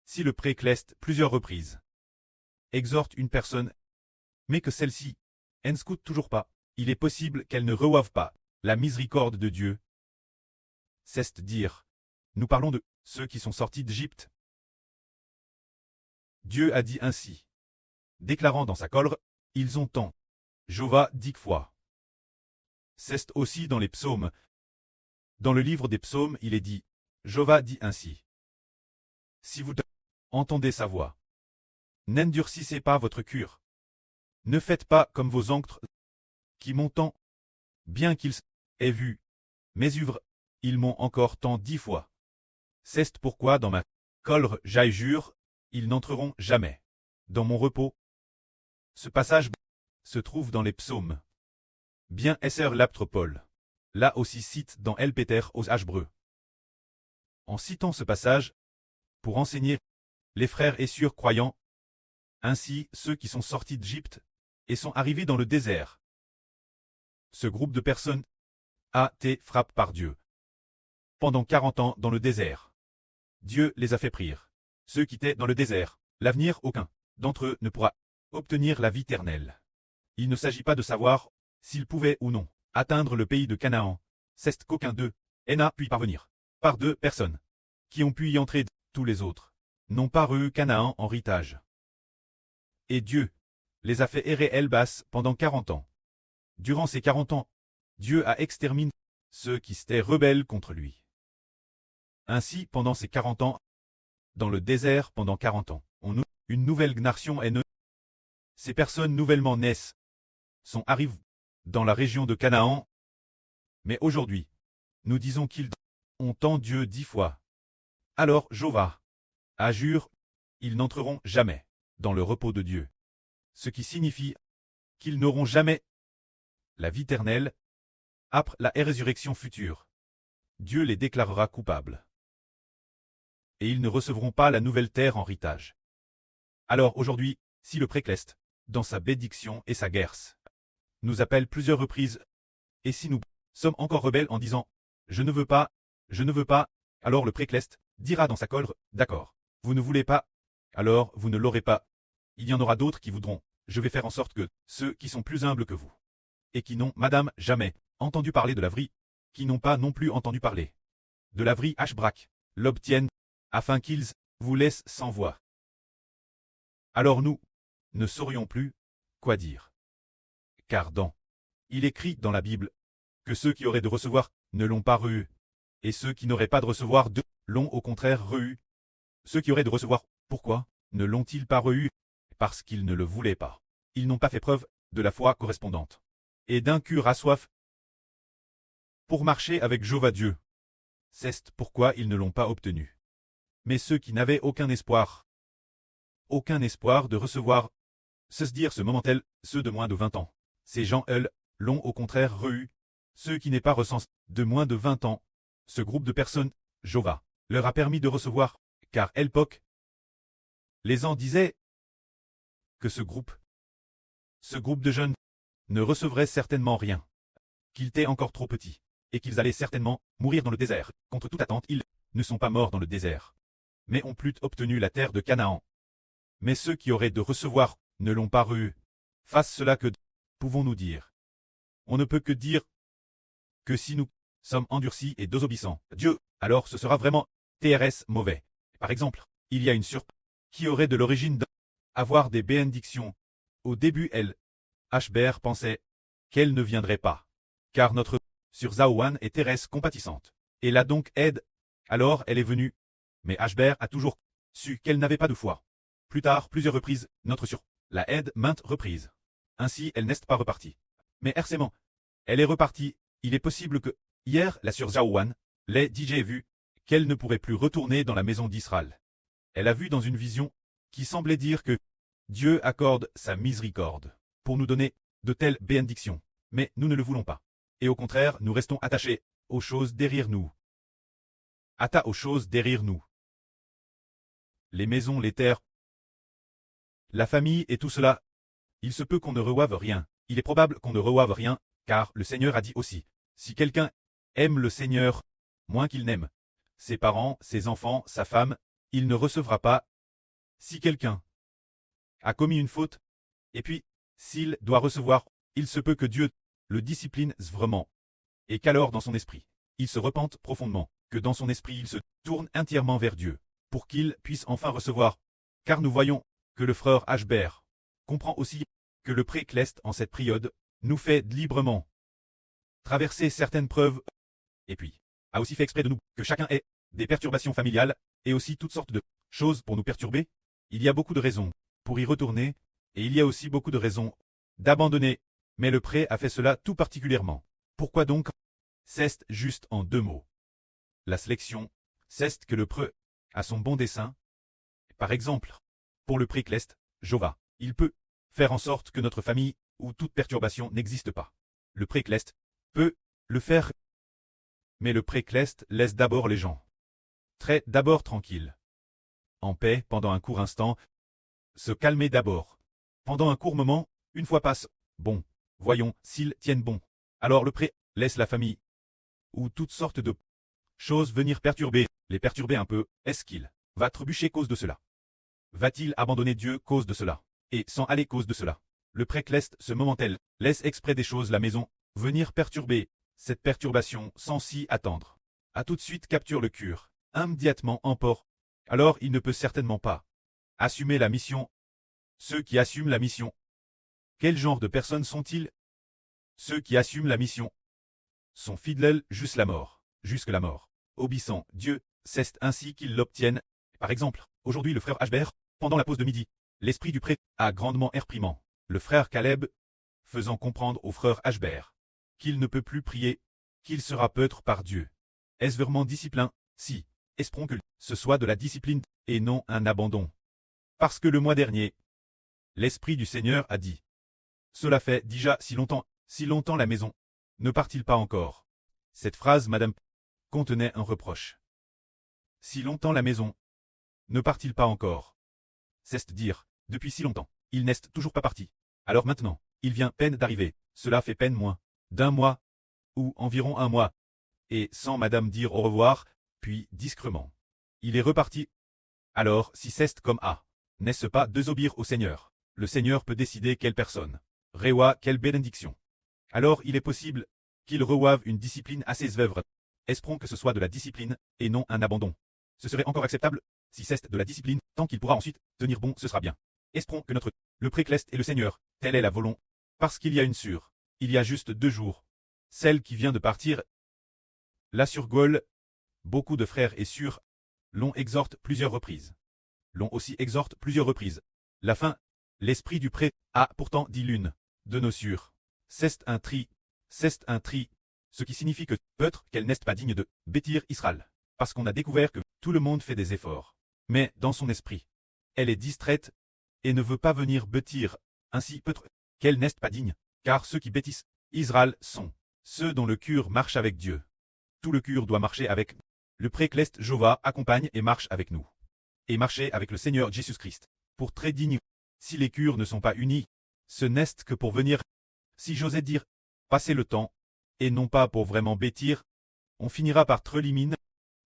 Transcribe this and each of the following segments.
si le précleste plusieurs reprises exhorte une personne, mais que celle-ci n'scoute toujours pas, il est possible qu'elle ne reçoive pas la miséricorde de Dieu. C'est dire, nous parlons de ceux qui sont sortis d'Égypte. Dieu a dit ainsi, déclarant dans sa colère, ils ont tant. Jéhovah dit fois. C'est aussi dans les psaumes. Dans le livre des psaumes, il est dit, Jéhovah dit ainsi. Si vous entendez sa voix, n'endurcissez pas votre cœur. Ne faites pas comme vos oncles, qui m'ont tant, bien qu'ils aient vu mes œuvres, ils m'ont encore tant 10 fois. C'est pourquoi dans ma colère jure, ils n'entreront jamais dans mon repos. Ce passage se trouve dans les psaumes. Bien Esser l'apôtre Paul, là aussi cite dans El Péter aux Hébreux. En citant ce passage, pour enseigner les frères et sœurs croyants, ainsi ceux qui sont sortis d'Égypte et sont arrivés dans le désert. Ce groupe de personnes a été frappé par Dieu. Pendant 40 ans dans le désert, Dieu les a fait prier. Ceux qui étaient dans le désert, l'avenir aucun d'entre eux ne pourra obtenir la vie éternelle. Il ne s'agit pas de savoir s'ils pouvaient ou non atteindre le pays de Canaan. C'est qu'aucun d'eux n'a pu y parvenir. Par 2 personnes qui ont pu y entrer, tous les autres n'ont pas reçu Canaan en héritage. Et Dieu les a fait errer Elbas pendant 40 ans. Durant ces 40 ans, Dieu a exterminé ceux qui s'étaient rebelles contre lui. Ainsi, pendant ces 40 ans, dans le désert pendant 40 ans, on a une nouvelle nation est née. Ces personnes nouvellement naissent sont arrivées dans la région de Canaan. Mais aujourd'hui, nous disons qu'ils ont tant Dieu 10 fois. Alors Jéhovah a jure, ils n'entreront jamais dans le repos de Dieu. Ce qui signifie qu'ils n'auront jamais la vie éternelle après la résurrection future. Dieu les déclarera coupables. Et ils ne recevront pas la nouvelle terre en héritage. Alors aujourd'hui, si le précleste, dans sa bénédiction et sa guerre, nous appelle plusieurs reprises, et si nous sommes encore rebelles en disant « Je ne veux pas, alors le précleste dira dans sa colère « D'accord, vous ne voulez pas, alors vous ne l'aurez pas. Il y en aura d'autres qui voudront. Je vais faire en sorte que ceux qui sont plus humbles que vous, et qui n'ont, madame, jamais entendu parler de la vraie, qui n'ont pas non plus entendu parler de la vraie H-braque, l'obtiennent, afin qu'ils vous laissent sans voix. Alors nous ne saurions plus quoi dire. Car il écrit dans la Bible que ceux qui auraient de recevoir ne l'ont pas reçu, et ceux qui n'auraient pas de recevoir l'ont au contraire reçu. Ceux qui auraient de recevoir, pourquoi ne l'ont-ils pas reçu? Parce qu'ils ne le voulaient pas. Ils n'ont pas fait preuve de la foi correspondante. Et d'un cœur à soif pour marcher avec Jéhovah Dieu. C'est pourquoi ils ne l'ont pas obtenu. Mais ceux qui n'avaient aucun espoir de recevoir, se dire ce moment-tel, ceux de moins de 20 ans. Ces gens, eux, l'ont au contraire reçu. Ceux qui n'est pas recensés de moins de 20 ans. Ce groupe de personnes, Jéhovah, leur a permis de recevoir, car à l'époque, les gens disaient que ce groupe de jeunes, ne recevrait certainement rien, qu'ils étaient encore trop petits, et qu'ils allaient certainement mourir dans le désert. Contre toute attente, ils ne sont pas morts dans le désert, mais ont plutôt obtenu la terre de Canaan. Mais ceux qui auraient de recevoir ne l'ont pas reçu. Face cela, que pouvons-nous dire? On ne peut que dire que si nous sommes endurcis et désobéissants à Dieu, alors ce sera vraiment TRS mauvais. Par exemple, il y a une surprise qui aurait de l'origine d'avoir des bénédictions. Au début, Hber pensait qu'elle ne viendrait pas, car notre sur Zaouan est Thérèse compatissante. Et là donc aide. Alors elle est venue. Mais Hber a toujours su qu'elle n'avait pas de foi. Plus tard, plusieurs reprises, notre sur la aide maintes reprises. Ainsi, elle n'est pas repartie. Mais hercément, elle est repartie. Il est possible que, hier, la sur Zaouan, les DJ vu qu'elle ne pourrait plus retourner dans la maison d'Israël. Elle a vu dans une vision qui semblait dire que Dieu accorde sa miséricorde pour nous donner de telles bénédictions. Mais nous ne le voulons pas. Et au contraire, nous restons attachés aux choses derrière nous. Aux choses derrière nous. Les maisons, les terres, la famille et tout cela. Il se peut qu'on ne reçoive rien. Il est probable qu'on ne reçoive rien, car le Seigneur a dit aussi, si quelqu'un aime le Seigneur, moins qu'il n'aime ses parents, ses enfants, sa femme, il ne recevra pas Si quelqu'un a commis une faute, et puis, s'il doit recevoir, il se peut que Dieu le discipline vraiment, et qu'alors dans son esprit, il se repente profondément, que dans son esprit il se tourne entièrement vers Dieu, pour qu'il puisse enfin recevoir. Car nous voyons que le frère Ashbert comprend aussi que le pré-cleste en cette période nous fait librement traverser certaines preuves, et puis a aussi fait exprès de nous que chacun ait des perturbations familiales, et aussi toutes sortes de choses pour nous perturber. Il y a beaucoup de raisons pour y retourner, et il y a aussi beaucoup de raisons d'abandonner, mais le pré a fait cela tout particulièrement. Pourquoi donc? C'est juste en 2 mots. La sélection, c'est que le pré a son bon dessein. Par exemple, pour le pré-cleste, Jova, il peut faire en sorte que notre famille ou toute perturbation n'existe pas. Le pré-cleste peut le faire, mais le pré-cleste laisse d'abord les gens d'abord tranquilles, en paix pendant un court instant, se calmer d'abord. Pendant un court moment, une fois passe, bon, voyons s'ils tiennent bon. Alors le pré laisse la famille ou toutes sortes de choses venir les perturber un peu. Est-ce qu'il va trébucher cause de cela? Va-t-il abandonner Dieu cause de cela? Et sans aller cause de cela? Le pré-cleste ce moment-elle laisse exprès des choses la maison venir perturber. Cette perturbation sans s'y attendre a tout de suite capture le cœur, immédiatement emporte. Alors il ne peut certainement pas assumer la mission. Ceux qui assument la mission, quel genre de personnes sont-ils? Ceux qui assument la mission sont fidèles jusqu'à la mort, obéissant Dieu, c'est ainsi qu'ils l'obtiennent. Par exemple, aujourd'hui le frère Ashbert, pendant la pause de midi, l'esprit du pré a grandement réprimand le frère Caleb, faisant comprendre au frère Ashbert qu'il ne peut plus prier, qu'il sera peut-être par Dieu. Est-ce vraiment discipline? Si, espérons que ce soit de la discipline et non un abandon. Parce que le mois dernier, l'Esprit du Seigneur a dit. Cela fait déjà si longtemps la maison. Ne part-il pas encore? Cette phrase, madame, contenait un reproche. Si longtemps la maison. Ne part-il pas encore? C'est dire, depuis si longtemps, il n'est toujours pas parti. Alors maintenant, il vient peine d'arriver, cela fait peine moins d'un mois, ou environ un mois. Et sans madame dire au revoir, puis discrètement. Il est reparti. Alors, si c'est comme A, n'est-ce pas désobéir au Seigneur? Le Seigneur peut décider quelle personne. Rewa, quelle bénédiction. Alors il est possible qu'il reçoive une discipline assez sévère. Espérons que ce soit de la discipline, et non un abandon. Ce serait encore acceptable, si c'est de la discipline, tant qu'il pourra ensuite tenir bon, ce sera bien. Espérons que le pré-cleste et le Seigneur, telle est la volonté. Parce qu'il y a une sûre, il y a juste 2 jours. Celle qui vient de partir, la surgole, beaucoup de frères et sœurs, l'on exhorte plusieurs reprises. L'on aussi exhorte plusieurs reprises. La fin, l'esprit du pré, a pourtant dit l'une de nos sûres. C'est un tri, ce qui signifie que peut-être qu'elle n'est pas digne de bâtir Israël. Parce qu'on a découvert que tout le monde fait des efforts. Mais dans son esprit, elle est distraite et ne veut pas venir bâtir. Ainsi peut-être qu'elle n'est pas digne, car ceux qui bâtissent Israël sont ceux dont le cœur marche avec Dieu. Tout le cœur doit marcher avec le pré-cleste Jova accompagne et marche avec nous. Et marcher avec le Seigneur Jésus-Christ. Pour très digne, si les cœurs ne sont pas unis, ce n'est que pour venir, si j'osais dire, passer le temps, et non pas pour vraiment bâtir, on finira par trelimine.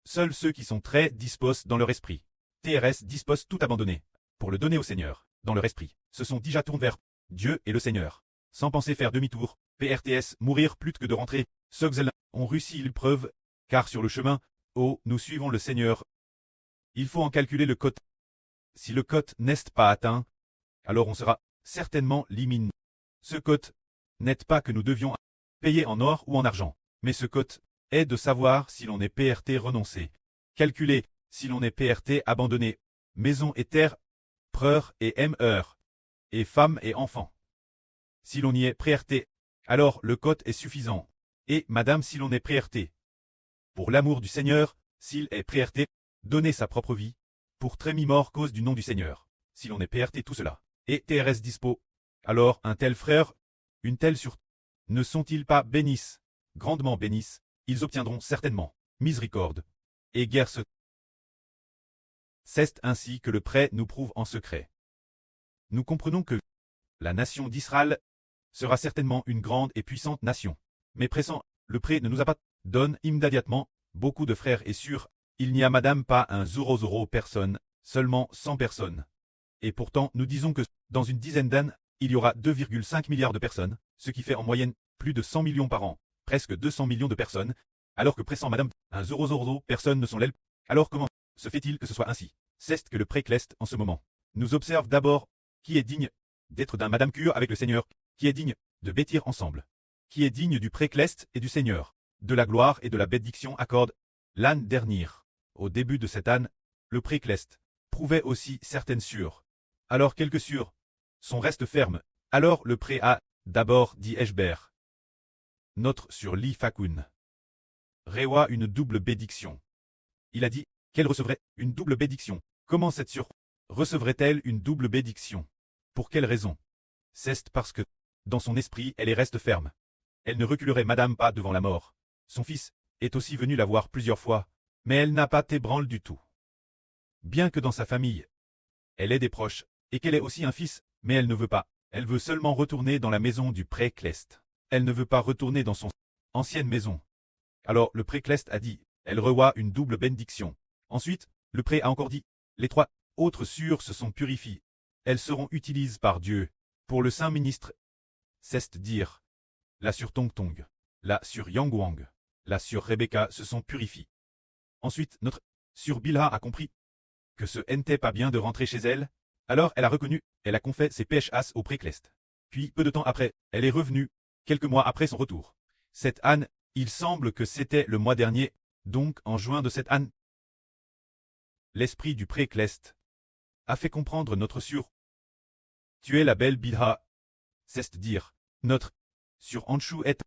Seuls ceux qui sont très disposés dans leur esprit, TRS disposent tout abandonner, pour le donner au Seigneur, dans leur esprit, se sont déjà tournés vers Dieu et le Seigneur, sans penser faire demi-tour, PRTS, mourir plutôt que de rentrer, Soxel, ont réussi l'épreuve, car sur le chemin, oh, nous suivons le Seigneur. Il faut en calculer le cote. Si le cote n'est pas atteint, alors on sera certainement limine. Ce cote n'est pas que nous devions payer en or ou en argent, mais ce cote est de savoir si l'on est PRT renoncé, calculer si l'on est PRT abandonné, maison et terre, preur et MR, et femme et enfant. Si l'on y est PRT, alors le cote est suffisant, et madame si l'on est PRT. Pour l'amour du Seigneur, s'il est PRT, donner sa propre vie, pour trémimort cause du nom du Seigneur, si l'on est PRT tout cela, et TRS dispo, alors un tel frère, une telle sur, ne sont-ils pas bénissent, grandement bénissent, ils obtiendront certainement miséricorde et guerre se. C'est ainsi que le prêt nous prouve en secret. Nous comprenons que la nation d'Israël sera certainement une grande et puissante nation. Mais pressant, le prêt ne nous a pas donne immédiatement beaucoup de frères et sœurs. Il n'y a madame pas un zoro personne, seulement 100 personnes. Et pourtant, nous disons que dans une dizaine d'années, il y aura 2,5 milliards de personnes, ce qui fait en moyenne plus de 100 millions par an, presque 200 millions de personnes, alors que pressant madame, un zoro, personne ne sont l'aile. Alors comment se fait-il que ce soit ainsi? C'est que le précleste, en ce moment, nous observe d'abord qui est digne d'être d'un madame cure avec le Seigneur, qui est digne de bêtir ensemble, qui est digne du précleste et du Seigneur, de la gloire et de la bénédiction accorde l'âne dernier. Au début de cette âne, le précleste prouvait aussi certaines sûres. Alors quelques sûres, son reste ferme. Alors le pré a, d'abord dit Eshber. Notre sur Li Fakun. Rewa une double bédiction. Il a dit qu'elle recevrait une double bédiction. Comment cette sûre recevrait-elle une double bédiction? Pour quelle raison? C'est parce que, dans son esprit, elle est reste ferme. Elle ne reculerait madame pas devant la mort. Son fils est aussi venu la voir plusieurs fois, mais elle n'a pas t'ébranle du tout. Bien que dans sa famille, elle ait des proches, et qu'elle ait aussi un fils, mais elle ne veut pas. Elle veut seulement retourner dans la maison du précleste. Elle ne veut pas retourner dans son ancienne maison. Alors le précleste a dit, elle revoit une double bénédiction. Ensuite, le pré a encore dit, les trois autres sûres se sont purifiées. Elles seront utilisées par Dieu, pour le saint ministre. C'est dire, la sur Tong Tong, la sur Yang Wang, la sur Rebecca se sont purifiées. Ensuite, notre sur Bilha a compris que ce n'était pas bien de rentrer chez elle. Alors elle a reconnu, elle a confessé ses PHAs au précleste. Puis, peu de temps après, elle est revenue, quelques mois après son retour. Cette âne, il semble que c'était le mois dernier, donc en juin de cette âne. L'esprit du précleste a fait comprendre notre sur. Tu es la belle Bilha. C'est dire, notre sur Anshu est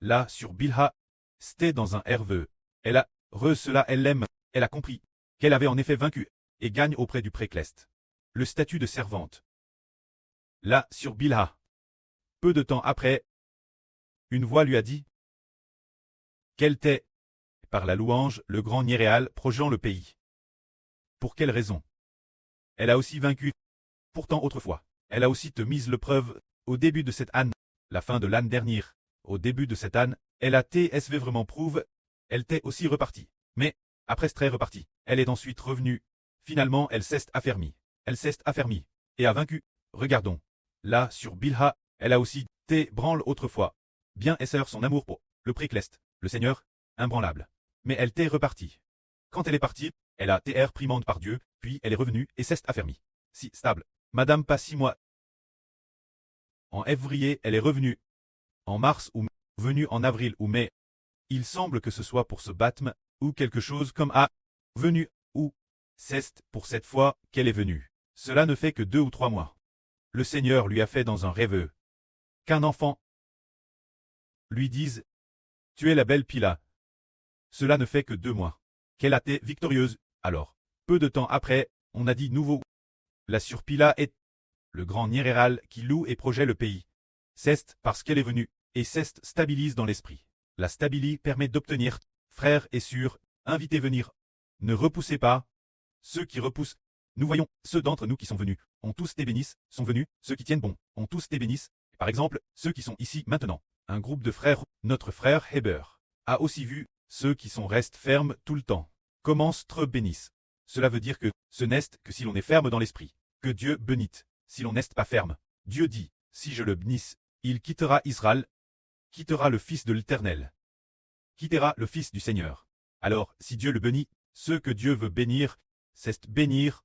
là sur Bilha. C'était dans un herveux. Elle a cela elle l'aime. Elle a compris qu'elle avait en effet vaincu et gagne auprès du précleste le statut de servante. Là sur Bilha. Peu de temps après, une voix lui a dit qu'elle tait, par la louange, le grand Niréal projetant le pays. Pour quelle raison? Elle a aussi vaincu. Pourtant autrefois, elle a aussi te mise le preuve, au début de cette âne, la fin de l'âne dernière. Au début de cette âne, elle a TSV vraiment prouve, elle t'est aussi repartie. Mais, après très repartie, elle est ensuite revenue. Finalement elle s'est affermie. Elle s'est affermie, et a vaincu. Regardons. Là sur Bilha, elle a aussi branle autrefois. Bien esseur son amour pour le précleste, le Seigneur, imbranlable. Mais elle t'est repartie. Quand elle est partie, elle a primande par Dieu, puis elle est revenue et s'est affermie. Si stable. Madame pas 6 mois. En février, elle est revenue. En mars ou venue en avril ou mai. Il semble que ce soit pour ce baptême, ou quelque chose comme venu, ou c'est pour cette fois qu'elle est venue. Cela ne fait que 2 ou 3 mois. Le Seigneur lui a fait dans un rêve qu'un enfant lui dise « Tu es la belle Pila ». Cela ne fait que 2 mois. Qu'elle a été victorieuse. Alors, peu de temps après, on a dit nouveau. La surpila est le grand Niréral qui loue et projette le pays. C'est parce qu'elle est venue, et c'est stabilise dans l'esprit. La stabilité permet d'obtenir, frères et sœurs, invitez venir. Ne repoussez pas. Ceux qui repoussent, nous voyons, ceux d'entre nous qui sont venus, ont tous été bénissent, sont venus, ceux qui tiennent bon, ont tous été bénissent. Par exemple, ceux qui sont ici maintenant. Un groupe de frères, notre frère Heber, a aussi vu, ceux qui sont restent fermes tout le temps. Commence trop bénissent. Cela veut dire que, ce n'est que si l'on est ferme dans l'esprit, que Dieu bénit. Si l'on n'est pas ferme, Dieu dit, si je le bénisse, il quittera Israël, quittera le Fils de l'Éternel, quittera le Fils du Seigneur. Alors, si Dieu le bénit, ceux que Dieu veut bénir, c'est bénir,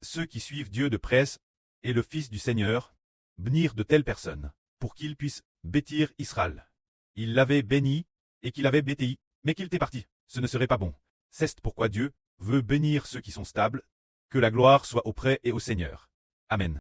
ceux qui suivent Dieu de presse, et le Fils du Seigneur, bénir de telles personnes, pour qu'ils puissent bêtir Israël. Il l'avait béni, et qu'il avait bêti, mais qu'il était parti, ce ne serait pas bon. C'est pourquoi Dieu veut bénir ceux qui sont stables, que la gloire soit auprès et au Seigneur. Amen.